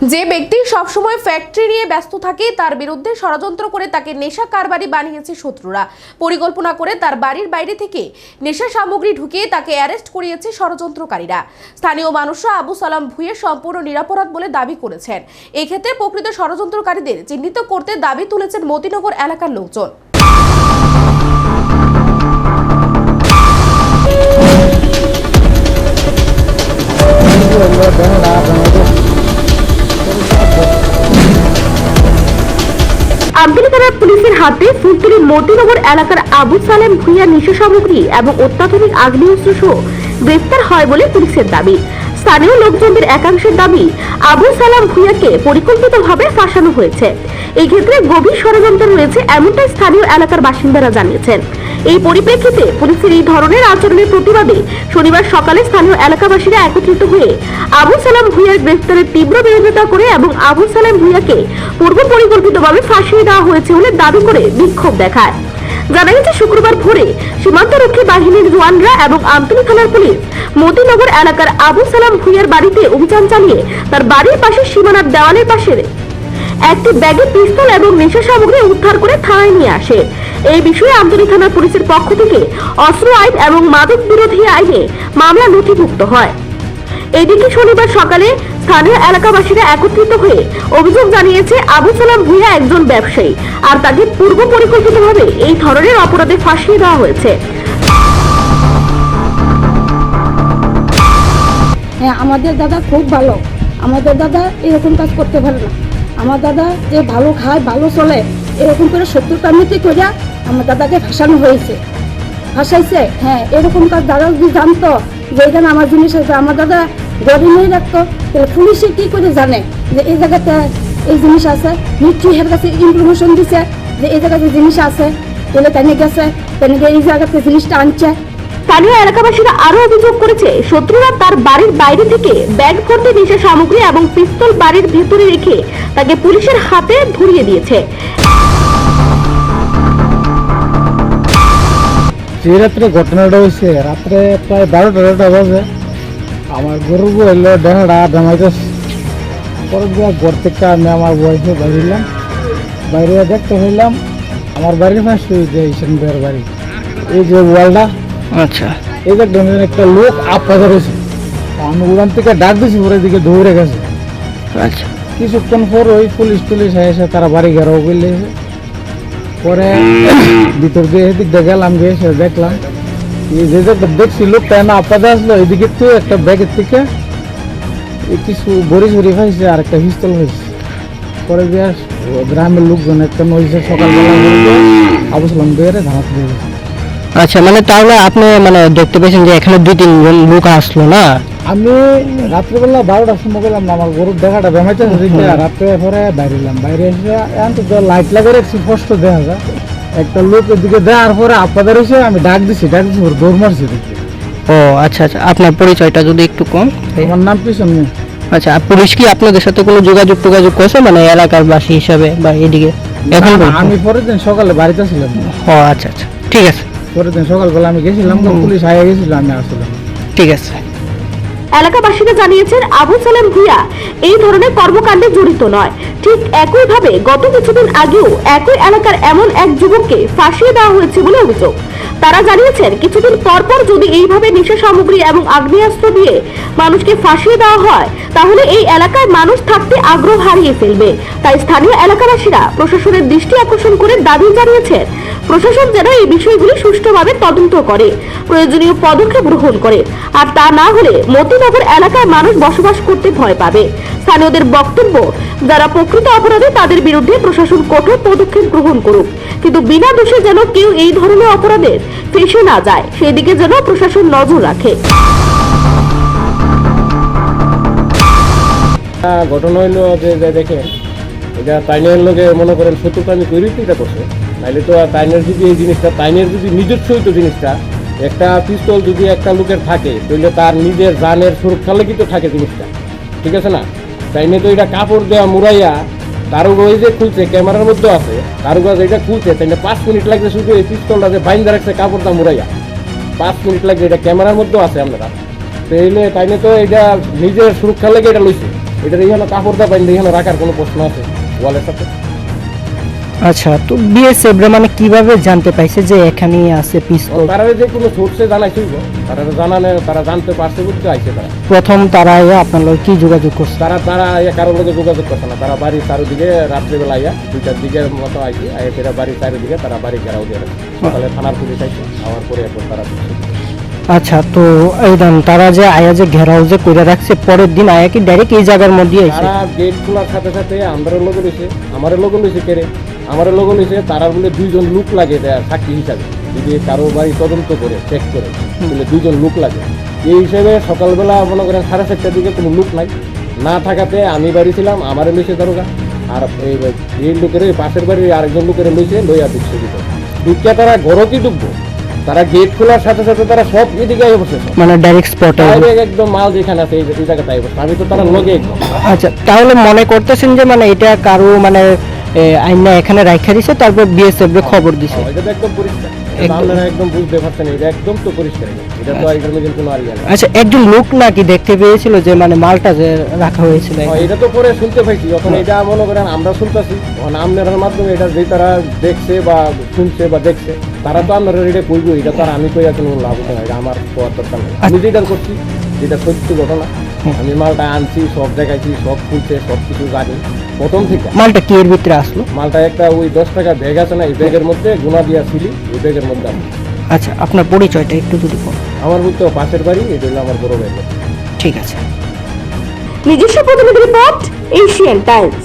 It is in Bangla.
যে ব্যক্তি সবসময় ফ্যাক্টরি নিয়ে ব্যস্ত থাকে তার বিরুদ্ধে ষড়যন্ত্র করে তাকে নেশা কারবারি বানিয়েছে শত্রুরা। পরিকল্পনা করে তার বাড়ির বাইরে থেকে নেশা সামগ্রী ঢুকিয়ে তাকে অ্যারেস্ট করিয়েছে ষড়যন্ত্রকারীরা। স্থানীয় মানুষরা আবু সালাম ভুঁইয়া সম্পূর্ণ নিরপরাধ বলে দাবি করেছেন। এক্ষেত্রে প্রকৃত ষড়যন্ত্রকারীদের চিহ্নিত করতে দাবি তুলেছেন মতিনগর এলাকার লোকজন। আমতলী থানার পুলিশের হাতে ফুলতলী মতিনগর এলাকার আবু সালাম ভুঁইয়া নেশা সামগ্রী এবং অত্যাধুনিক আগ্নেয়াস্ত্র সহ গ্রেফতার হয় বলে পুলিশের দাবি। স্থানীয় লোকজনদের একাংশের দাবি, আবু সালাম ভুঁইয়াকে পরিকল্পিতভাবে ফাঁসানো হয়েছে। এই ক্ষেত্রে গভীর ষড়যন্ত্র রয়েছে এমনটাই স্থানীয় এলাকার বাসিন্দারা জানিয়েছেন। এই পরিপ্রেক্ষিতে পুলিশের এই ধরনের আচরণের প্রতিবাদে শনিবার সকালে স্থানীয় এলাকাবাসীরা একত্রিত হয়ে আবু সালাম ভুঁইয়ার গ্রেফতারের তীব্র বিরোধিতা করে এবং আবু সালাম ভুঁইয়াকে পূর্ব পরিকল্পিতভাবে ফাঁসিয়ে দেওয়া হয়েছে বলে দাবি করে বিক্ষোভ দেখায়। জানা গেছে, শুক্রবার ভোরে সীমান্তরক্ষী বাহিনীর জওয়ানরা এবং আমতলী থানার পুলিশ মতিনগর এলাকার আবু সালাম ভুঁইয়ার বাড়িতে অভিযান চালিয়ে তার বাড়ির পাশে সীমানার দেওয়ালের পাশে একটি ব্যাগে পিস্তল এবং নেশা সামগ্রী উদ্ধার করে থানায় নিয়ে আসে। এই বিষয়ে আমতলী থানার পুলিশের পক্ষ থেকে অস্ত্র আইন এবং মাদক বিরোধী আইনে মামলা নথিভুক্ত হয়। এদিকে শনিবার সকালে স্থানীয় এলাকাবাসীরা একত্রিত হয়ে অভিযোগ জানিয়েছে আবু সালাম ভুঁইয়া একজন ব্যবসায়ী আর তাকে পূর্ব পরিকল্পিতভাবে এই ধরনের অপরাধে ফাঁসিয়ে দেওয়া হয়েছে। হ্যাঁ, আমাদের দাদা খুব ভালো। আমাদের দাদা এরকম কাজ করতে পারে না। আমার দাদা যে ভালো খায়, ভালো চলে, এরকম করে শত্রুতা নীতি করে আমার দাদাকে ফাঁসানো হয়েছে, ফাঁসাইছে। হ্যাঁ, এরকম কাজ দাদা যদি জানতো যে এখানে আমার জিনিস আছে, আমার দাদা গড়ে নিয়ে রাখতো, তাহলে পুলিশে কি করে জানে যে এই জায়গাতে এই জিনিস আছে? নিশ্চয়ই এর কাছে ইনফরমেশন দিছে যে এই জায়গাতে জিনিস আছে, তাহলে তেনে গেছে, তেনে গিয়ে এই জায়গাতে জিনিসটা আনছে। স্থানীয় এলাকাবাসীরা আরো অভিযোগ করেছে, শত্রুরা তার বাড়ির বাইরে থেকে ব্যাগ ভর্তি নেশা সামগ্রী এবং পিস্তল বাড়ির ভিতরে রেখে তাকে পুলিশের হাতে ধরিয়ে দিয়েছে। যে রাত্রে ঘটনাটা হয়েছে, রাত্রে প্রায় 12টা বাজে আমার গরু এলো দেখাটা দামাইতেছে। পরে ঘর থেকে আমি আমার বয়সে বাইরিলাম, বাইরে দেখতে হইলাম আমার বাড়ির পাশে যে ইসেনদের বাড়ি, এই যে ওয়ালটা, আচ্ছা এই যে একটা লোক আপা ধরেছে। আমি উড়ান থেকে ডাক দিয়েছি, পরে দিকে দৌড়ে গেছে। আচ্ছা, কিছুক্ষণ পর ওই পুলিশ এসে তারা বাড়ি ঘেরাও করলে, পরে ভিতর দিয়ে এদিক দিয়ে গেলাম, গিয়ে এসে দেখলাম এই যে দেখছি লোকটা না আপাদা আসলো, এদিকে তো একটা ব্যাগের থেকে কিছু বড়ি ঝড়ি পাইছে আর একটা পিস্তল হয়েছে। পরে দিয়ে গ্রামের লোকজন একটা নইছে, সকালবেলা আবু সালাম ভুঁইয়ারে ধামাতে দিয়ে গেছে। আচ্ছা, মানে তাহলে আপনি মানে দেখতে পেয়েছেন যে এখানে 2-3 লোক আসলো না? আমি রাত্রিবেলা 12টার সময় গেলাম না, আমার গরুর দেখাটা জমাইতে রাত্রে পরে বাইরেলাম, বাইরে এসে তো লাইট লাগিয়ে রাখছি, স্পষ্ট দেখা যায় একটা লোক এদিকে দেওয়ার পরে আপনাদের এসে আমি ডাক দিছি দৌড় মারছি দেখি। ও আচ্ছা আচ্ছা, আপনার পরিচয়টা যদি একটু কম। আমার নাম পিছন। আচ্ছা, পুলিশ কি আপনাদের সাথে কোনো যোগাযোগ করছে, মানে এলাকার বাসী হিসাবে বা এদিকে? এখন আমি পরের দিন সকালে বাড়িতে ছিলাম। ও আচ্ছা আচ্ছা, ঠিক আছে। পরের দিন সকালবেলা আমি গেছিলাম, পুলিশ আয়া গেছিল, আমি আসলাম। ঠিক আছে। এলাকাবাসীরা জানিয়েছেন আবু সালাম ভুঁইয়া এই ধরনের কর্মকাণ্ডে জড়িত নয়। ঠিক একইভাবে গত কিছুদিন আগেও একই এলাকার এমন এক যুবককে ফাঁসিয়ে দেওয়া হয়েছে বলে অভিযোগ। তারা জানিয়েছেন, কিছুদিন পর পর যদি এইভাবে নেশা সামগ্রী এবং আগ্নেয়াস্ত্র দিয়ে মানুষকে ফাঁসিয়ে দেওয়া হয় তাহলে এই এলাকার মানুষ থাকতে আগ্রহ হারিয়ে ফেলবে। তাই স্থানীয় এলাকাবাসীরা প্রশাসনের দৃষ্টি আকর্ষণ করে দাবি জানিয়েছেন প্রশাসন যেন এই বিষয়গুলি সুষ্ঠুভাবে তদন্ত করে, প্রয়োজনীয় পদক্ষেপ গ্রহণ করে। আর তা না হলে মতিনগর এলাকার মানুষ বসবাস করতে ভয় পাবে। স্থানীয়দের বক্তব্য, যারা প্রকৃত অপরাধী তাদের বিরুদ্ধে প্রশাসন কঠোর পদক্ষেপ গ্রহণ করুক, কিন্তু বিনা দোষে যেন কেউ এই ধরনের অপরাধে ফেঁসে না যায় সেদিকে যেন প্রশাসন নজর রাখে। ঘটনা হইলো যে দেখেন, এটা তাইনের লোকে মনে করেন শত্রুতা আমি তৈরি এটা করছে, নাহলে তো তাইনের যদি এই জিনিসটা, তাইনের যদি নিজস্ব হইতো জিনিসটা, একটা পিস্তল যদি একটা লোকের থাকে তাহলে তার নিজের জানের সুরক্ষা লেগে তো থাকে জিনিসটা, ঠিক আছে না? তাইনে তো এটা কাপড় দেওয়া মুড়াইয়া কারুগজ যে খুলছে, ক্যামেরার মধ্যে আছে, কারুগজ এটা খুলছে, তাইলে 5 মিনিট লাগছে শুধু এই পিস্তলটা যে বাইন্দা রাখছে কাপড়টা মুড়াইয়া, 5 মিনিট লাগছে, এটা ক্যামেরার মধ্যেও আছে আপনারা। তাইলে তো এটা নিজের সুরক্ষা লেগে এটা লইছে। এটার এখানে কাপড়টা বাইন্দে এখানে রাখার কোনো প্রশ্ন আছে ওয়ালের সাথে? আচ্ছা, তো বিএসএফ মানে কিভাবে জানতে পাইছে যে এখানেই আছে পিস্তল? তারা যে কোনো সোর্সে জানাইছিল, তারা জানানে, তারা জানতে পারছে বলতে আইছে তারা। প্রথম তারা আপনার লগে কি যোগাযোগ করছে? তারা কারোর লোকে যোগাযোগ করছে না, তারা বাড়ির চারিদিকে রাত্রিবেলা আইয়া 2টার দিকে মতো আইছে, আইয়া ফেরা বাড়ির চারিদিকে তারা বাড়ি ঘেরাও দিয়ে রাখছে। সকালে থানার পুলিশ আইছে, আমার পরে এরপর তারা ঢুকছে। আচ্ছা, তো এই দেন তারা যে আয়া যে ঘেরাও যে করে রাখছে, পরের দিন আয়া কি ডাইরেক্ট এই জায়গার মধ্যে আইছে? তারা গেট খোলার সাথে সাথে আমাদের লোক লইছে, আমার লোক লইছে কেড়ে, আমার লোক লইছে। তারা বলে 2জন লোক লাগে দেয় সাক্ষী হিসাবে, যদি কারো বাড়ি তদন্ত করে চেক করে বলে 2জন লোক লাগে। এই হিসেবে সকালবেলা মনে করেন 4:30টার দিকে কোনো লোক নাই, না থাকাতে আমি বাড়ি ছিলাম, আমার লইছে দারোগা। আর এই লোকের পাশের বাড়ির আরেকজন লোকের লইছে, লইয়া ঢুকছে ভিতরে। ঢুকিয়া তারা ঘরও কি ঢুকবো, তারা গেট খোলার সাথে সাথে তারা সব এদিকে আগে বসে, মানে ডাইরেক্ট স্পটে? একদম মাল যেখানে আছে এই জায়গাতে আগে বসে। আমি তো তারা লগে একদম। আচ্ছা, তাহলে মনে করতেছেন যে মানে এটা কারো মানে আইনা এখানে রাখা দিছে, তারপর বিএসএফ এর খবর দিছে? এটা তো একদম পরিষ্কার, একদম। আপনারা একদম বুঝতে পারছেন, এটা একদম তো পরিষ্কার। এটা তো আর এটার মধ্যে কোনো আর ইয়া নেই। আচ্ছা, একজন লোক নাকি দেখতে পেয়েছিল যে মানে মালটা যে রাখা হয়েছিল? এটা তো পরে শুনতে পাইছি, যখন এটা মনে করেন আমরা শুনতেছি, আপনার মাধ্যমে এটা যে তারা দেখছে বা শুনছে বা দেখছে, তারা তো আপনারা এটা কইবো। এটা তো আর আমি কইয়া কোনো লাভ হতো না, এটা আমার কোয়ার দরকার নেই। আমি যেটা করছি, যেটা সত্যি ঘটনা, আমি মালটা আনছি, সব দেখাইছি, সব খুলছে, সব কিছু জানি প্রথম থেকে। মালটা কি এর ভিতরে আসলো? মালটা একটা ওই 10 টাকা ব্যাগ আছে না, এই ব্যাগের মধ্যে গুনা দিয়া ছিলি, ওই ব্যাগের মধ্যে আমি। আচ্ছা, আপনার পরিচয়টা একটু যদি বলেন। আমার বলতে পাশের বাড়ি, এটা হলো আমার বড় ভাই। ঠিক আছে। নিজস্ব প্রতিনিধি রিপোর্ট, এশিয়ান টাইমস।